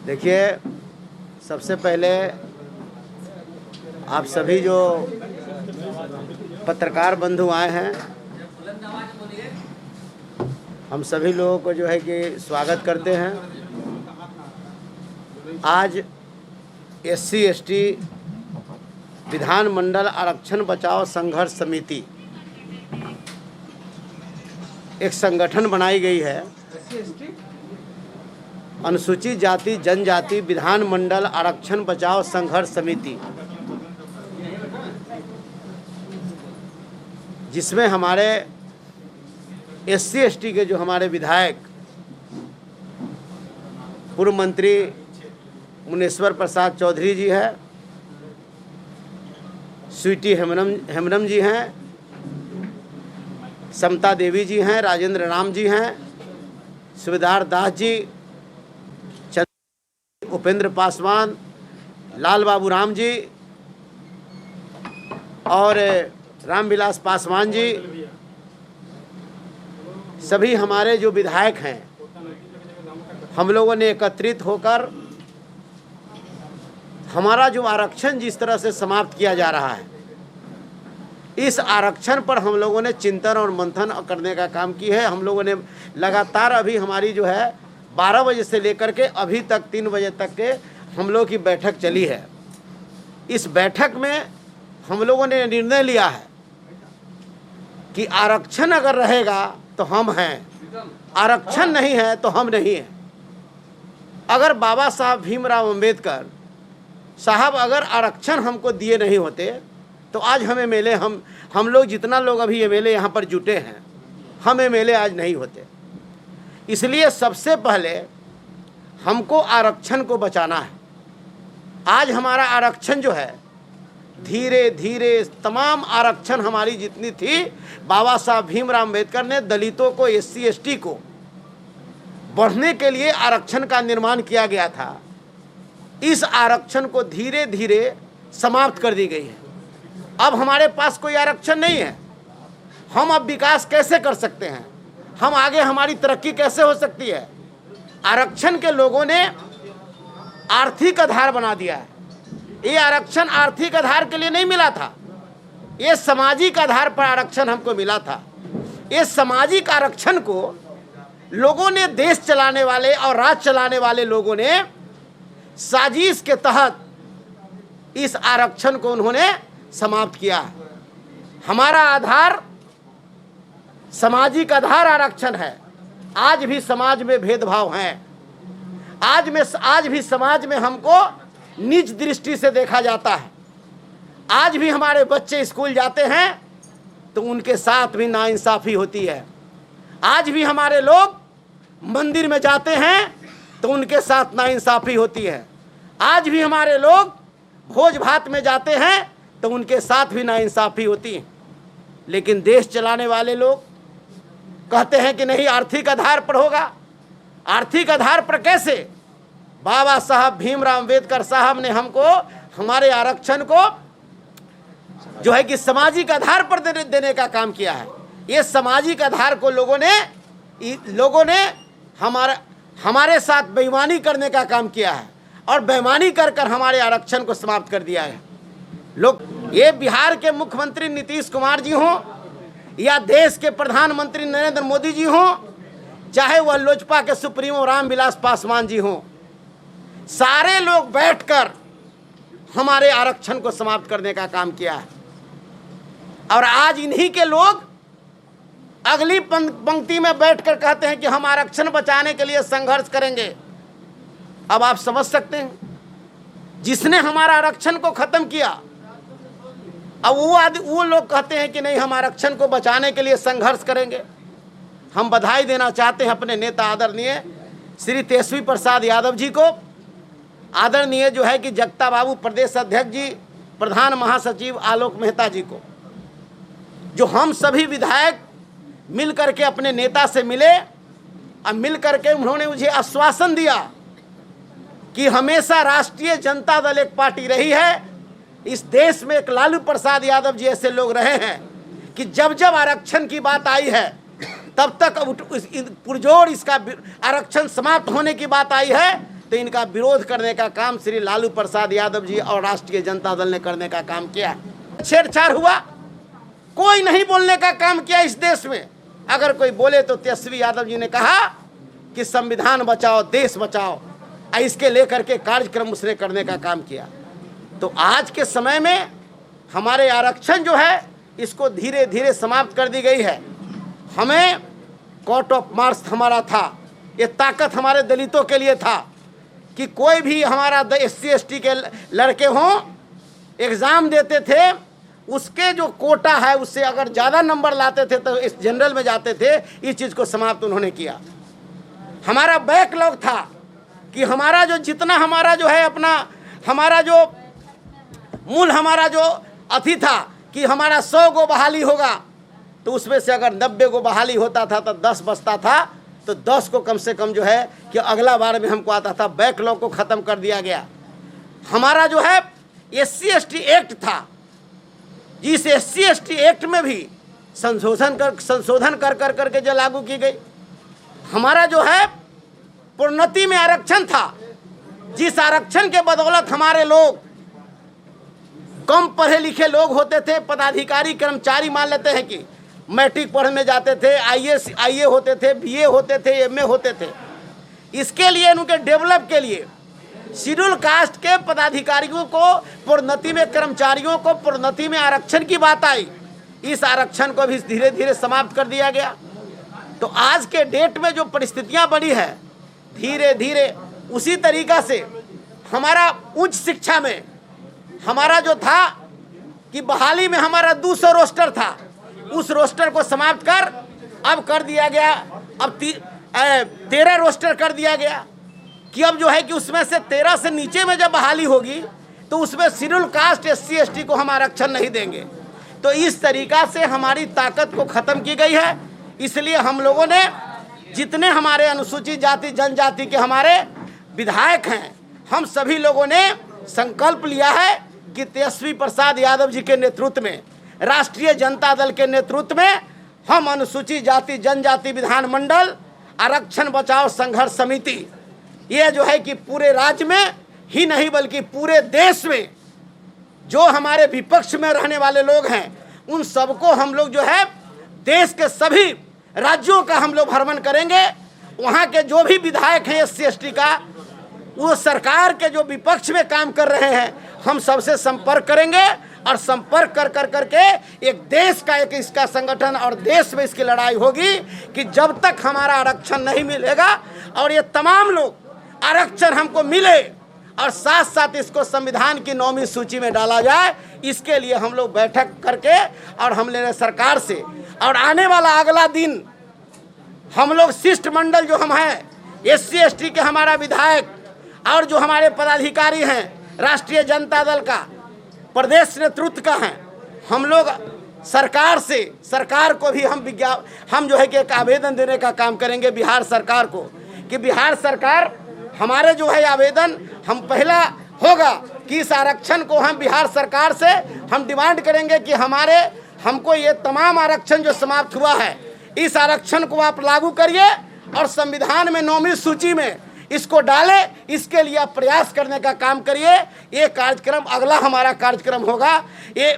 देखिए, सबसे पहले आप सभी जो पत्रकार बंधु आए हैं, हम सभी लोगों को जो है कि स्वागत करते हैं। आज SC/ST विधानमंडल आरक्षण बचाओ संघर्ष समिति एक संगठन बनाई गई है। अनुसूचित जाति जनजाति विधानमंडल आरक्षण बचाओ संघर्ष समिति, जिसमें हमारे SC/ST के जो हमारे विधायक पूर्व मंत्री मुनेश्वर प्रसाद चौधरी जी है, स्वीटी हेम्ब्रम जी हैं, समता देवी जी हैं, राजेंद्र राम जी हैं, सुबेदार दास जी, उपेंद्र पासवान, लाल बाबू राम जी और रामविलास पासवान जी, सभी हमारे जो विधायक हैं, हम लोगों ने एकत्रित होकर हमारा जो आरक्षण जिस तरह से समाप्त किया जा रहा है, इस आरक्षण पर हम लोगों ने चिंतन और मंथन करने का काम की है। हम लोगों ने लगातार अभी हमारी जो है 12 बजे से लेकर के अभी तक 3 बजे तक के हम लोगों की बैठक चली है। इस बैठक में हम लोगों ने निर्णय लिया है कि आरक्षण अगर रहेगा तो हम हैं, आरक्षण नहीं है तो हम नहीं हैं। अगर बाबा साहब भीमराव अंबेडकर साहब अगर आरक्षण हमको दिए नहीं होते तो आज हम MLA हम लोग जितना लोग अभी MLA यहाँ पर जुटे हैं, हम MLA आज नहीं होते। इसलिए सबसे पहले हमको आरक्षण को बचाना है। आज हमारा आरक्षण जो है धीरे धीरे तमाम आरक्षण हमारी जितनी थी, बाबा साहब भीमराव अंबेडकर ने दलितों को SC/ST को बढ़ने के लिए आरक्षण का निर्माण किया गया था। इस आरक्षण को धीरे धीरे समाप्त कर दी गई है। अब हमारे पास कोई आरक्षण नहीं है। हम अब विकास कैसे कर सकते हैं, हम आगे हमारी तरक्की कैसे हो सकती है? आरक्षण के लोगों ने आर्थिक आधार बना दिया है। ये आरक्षण आर्थिक आधार के लिए नहीं मिला था, ये सामाजिक आधार पर आरक्षण हमको मिला था। ये सामाजिक आरक्षण को लोगों ने, देश चलाने वाले और राज चलाने वाले लोगों ने साजिश के तहत इस आरक्षण को उन्होंने समाप्त किया है। हमारा आधार सामाजिक आधार आरक्षण है। आज भी समाज में भेदभाव हैं, आज भी समाज में हमको नीच दृष्टि से देखा जाता है। आज भी हमारे बच्चे स्कूल जाते हैं तो उनके साथ भी नाइंसाफ़ी होती है। आज भी हमारे लोग मंदिर में जाते हैं तो उनके साथ नाइंसाफ़ी होती है। आज भी हमारे लोग भोज भात में जाते हैं तो उनके साथ भी नाइंसाफ़ी होती है। लेकिन देश चलाने वाले लोग कहते हैं कि नहीं, आर्थिक आधार पर होगा। आर्थिक आधार पर कैसे? बाबा साहब भीमराव अंबेडकर साहब ने हमको हमारे आरक्षण को जो है कि सामाजिक आधार पर देने का काम किया है। ये सामाजिक आधार को लोगों ने हमारे साथ बेईमानी करने का काम किया है और बेईमानी कर हमारे आरक्षण को समाप्त कर दिया है। लोग, ये बिहार के मुख्यमंत्री नीतीश कुमार जी हों या देश के प्रधानमंत्री नरेंद्र मोदी जी हों, चाहे वह लोजपा के सुप्रीमो रामविलास पासवान जी हों, सारे लोग बैठकर हमारे आरक्षण को समाप्त करने का काम किया है। और आज इन्हीं के लोग अगली पंक्ति में बैठकर कहते हैं कि हम आरक्षण बचाने के लिए संघर्ष करेंगे। अब आप समझ सकते हैं, जिसने हमारा आरक्षण को खत्म किया, अब वो लोग कहते हैं कि नहीं, हम आरक्षण को बचाने के लिए संघर्ष करेंगे। हम बधाई देना चाहते हैं अपने नेता आदरणीय श्री तेजस्वी प्रसाद यादव जी को, आदरणीय जो है कि जगता बाबू प्रदेश अध्यक्ष जी, प्रधान महासचिव आलोक मेहता जी को, जो हम सभी विधायक मिल करके अपने नेता से मिले और मिल करके उन्होंने मुझे आश्वासन दिया कि हमेशा राष्ट्रीय जनता दल एक पार्टी रही है। इस देश में एक लालू प्रसाद यादव जी ऐसे लोग रहे हैं कि जब जब आरक्षण की बात आई है तब तक पुरजोर इसका आरक्षण समाप्त होने की बात आई है, तो इनका विरोध करने का काम श्री लालू प्रसाद यादव जी और राष्ट्रीय जनता दल ने करने का काम किया। छेड़छाड़ हुआ, कोई नहीं बोलने का काम किया इस देश में। अगर कोई बोले तो तेजस्वी यादव जी ने कहा कि संविधान बचाओ, देश बचाओ, इसके लेकर के कार्यक्रम उसने करने का काम किया। तो आज के समय में हमारे आरक्षण जो है इसको धीरे धीरे समाप्त कर दी गई है। हमें कोर्ट ऑफ मार्च हमारा था, ये ताकत हमारे दलितों के लिए था कि कोई भी हमारा SC ST के लड़के हों, एग्ज़ाम देते थे, उसके जो कोटा है उससे अगर ज़्यादा नंबर लाते थे तो इस जनरल में जाते थे। इस चीज़ को समाप्त उन्होंने किया। हमारा बैकलॉग था कि हमारा जो जितना हमारा जो है अपना हमारा जो मूल हमारा जो अथी था कि हमारा 100 गो बहाली होगा, तो उसमें से अगर 90 गो बहाली होता था तो 10 बचता था, तो 10 को कम से कम जो है कि अगला बार में हमको आता था। बैकलॉग को ख़त्म कर दिया गया। हमारा जो है SC ST एक्ट था, जिस SC ST एक्ट में भी संशोधन कर करके जो लागू की गई। हमारा जो है प्रोन्नति में आरक्षण था, जिस आरक्षण के बदौलत हमारे लोग कम पढ़े लिखे लोग होते थे, पदाधिकारी कर्मचारी मान लेते हैं कि मैट्रिक पढ़ने जाते थे, IAS होते थे, BA होते थे, MA होते थे। इसके लिए उनके डेवलप के लिए शेड्यूल कास्ट के पदाधिकारियों को प्रोन्नति में, कर्मचारियों को प्रोन्नति में आरक्षण की बात आई। इस आरक्षण को भी धीरे धीरे समाप्त कर दिया गया। तो आज के डेट में जो परिस्थितियां बनी है, धीरे धीरे उसी तरीक़ा से हमारा उच्च शिक्षा में हमारा जो था कि बहाली में हमारा 200 रोस्टर था, उस रोस्टर को समाप्त कर अब कर दिया गया, अब 13 रोस्टर कर दिया गया कि अब जो है कि उसमें से 13 से नीचे में जब बहाली होगी तो उसमें शेड्यूल कास्ट SC ST को हम आरक्षण नहीं देंगे। तो इस तरीक़ा से हमारी ताकत को ख़त्म की गई है। इसलिए हम लोगों ने जितने हमारे अनुसूचित जाति जनजाति के हमारे विधायक हैं, हम सभी लोगों ने संकल्प लिया है कि तेजस्वी प्रसाद यादव जी के नेतृत्व में, राष्ट्रीय जनता दल के नेतृत्व में हम अनुसूचित जाति जनजाति विधानमंडल आरक्षण बचाओ संघर्ष समिति, ये जो है कि पूरे राज्य में ही नहीं बल्कि पूरे देश में जो हमारे विपक्ष में रहने वाले लोग हैं, उन सबको हम लोग जो है देश के सभी राज्यों का हम लोग भ्रमण करेंगे। वहाँ के जो भी विधायक हैं SC ST का, वो सरकार के जो विपक्ष में काम कर रहे हैं, हम सबसे संपर्क करेंगे और संपर्क कर करके एक देश का एक इसका संगठन और देश में इसकी लड़ाई होगी कि जब तक हमारा आरक्षण नहीं मिलेगा और ये तमाम लोग आरक्षण हमको मिले और साथ साथ इसको संविधान की 9वीं सूची में डाला जाए, इसके लिए हम लोग बैठक करके और हम ले रहे सरकार से। और आने वाला अगला दिन हम लोग शिष्टमंडल जो हम हैं SC ST के हमारा विधायक और जो हमारे पदाधिकारी हैं राष्ट्रीय जनता दल का प्रदेश नेतृत्व का हैं, हम लोग सरकार को भी हम जो है कि एक आवेदन देने का काम करेंगे बिहार सरकार को कि बिहार सरकार हमारे जो है आवेदन हम पहला होगा कि इस आरक्षण को हम बिहार सरकार से हम डिमांड करेंगे कि हमको ये तमाम आरक्षण जो समाप्त हुआ है, इस आरक्षण को आप लागू करिए और संविधान में 9वीं सूची में इसको डालें। इसके लिए आप प्रयास करने का काम करिए। ये कार्यक्रम अगला हमारा कार्यक्रम होगा। ये